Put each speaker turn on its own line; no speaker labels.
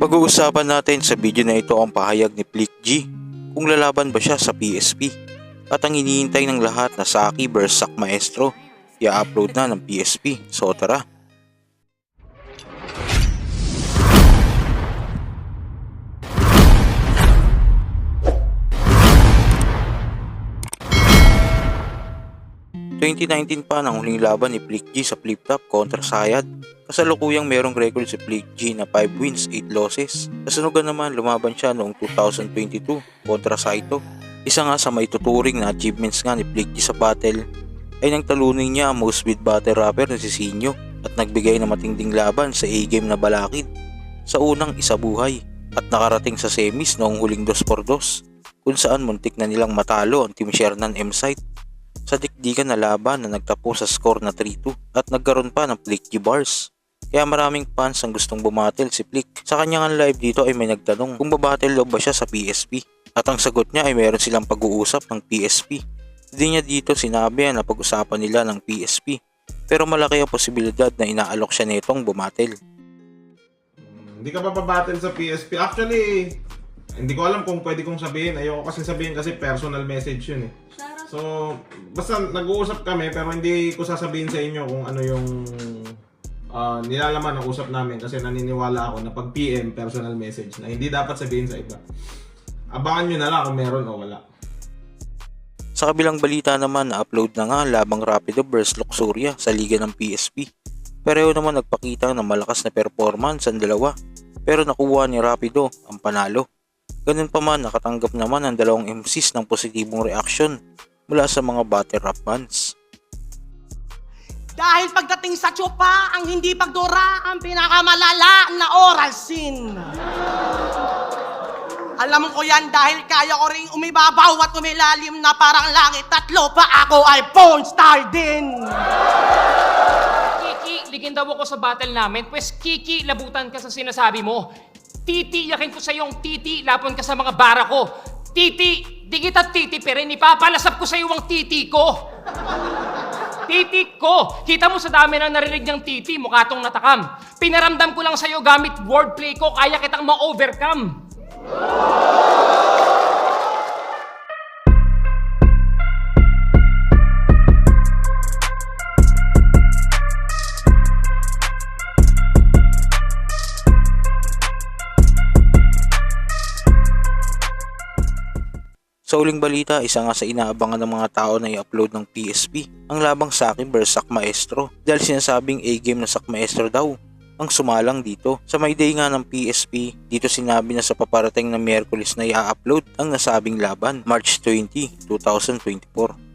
Pag-uusapan natin sa video na ito ang pahayag ni Flick-G kung lalaban ba siya sa PSP at ang hinihintay ng lahat na Saki vs Sak Maestro i-upload na ng PSP. So tara! ...2019 pa nang huling laban ni Flick-G sa Flip-Top kontra Sayad. Kasalukuyang merong record si Flick-G na 5 wins, 8 losses. Kasunugan naman lumaban siya noong 2022 kontra Saito. Isa nga sa may tuturing na achievements nga ni Flick-G sa battle ay nang talunin niya ang most beat battle rapper na si Sinyo at nagbigay ng matinding laban sa A-game na Balakid sa unang isabuhay at nakarating sa semis noong huling 2x2 kung saan muntik na nilang matalo ang Team Shernan M-Site sa dikdikan na laban na nagtapos sa score na 3-2 at nagkaroon pa ng Flick-G bars. Kaya maraming fans ang gustong bumattle si Flick. Sa kanyang live dito ay may nagtanong kung babattle daw ba siya sa PSP at ang sagot niya ay meron silang pag-uusap ng PSP. Hindi niya dito sinabi na pag-usapan nila ng PSP pero malaki ang posibilidad na inaalok siya nitong bumattle.
Hindi ka pa babattle sa PSP. Actually, hindi ko alam kung pwede kong sabihin. Ayoko kasi sabihin kasi personal message yun eh. So, basta nag-uusap kami pero hindi ko sasabihin sa inyo kung ano yung nilalaman ng usap namin kasi naniniwala ako na pag PM, personal message na hindi dapat sabihin sa iba. Abangan nyo na lang kung meron o wala.
Sa kabilang balita naman, na-upload na nga labang Rapido vs Luxuria sa liga ng PSP. Pareho naman nagpakita ng malakas na performance ang dalawa pero nakuha ni Rapido ang panalo. Ganun pa man, nakatanggap naman ang dalawang MCs ng positibong reaksyon mula sa mga battle rap fans.
Dahil pagdating sa tsopa, ang hindi pagdura ang pinakamalala na oral sin. Alam ko yan dahil kaya ko ring umibabaw at umilalim na parang langit at lupa. Ako ay porn star din.
Kiki, ligin daw ako sa battle namin. Pues Kiki, labutan ka sa sinasabi mo. Titi, yakin ko sa iyong titi, lapon ka sa mga bara ko. Titi, di kita titi, pero ipapalasap ko sa iyo ang titi ko. Titi ko! Kita mo sa dami ng narinig niyang titi, mukha tong natakam. Pinaramdam ko lang sa iyo gamit wordplay ko, kaya kitang ma-overcome.
Sa uling balita, isa nga sa inaabangan ng mga tao na i-upload ng PSP ang labang Saki vs Sak Maestro dahil sinasabing A-game na Sak Maestro daw ang sumalang dito. Sa may day nga ng PSP, dito sinabi na sa paparating na Miyerkules na i-upload ang nasabing laban, March 20, 2024.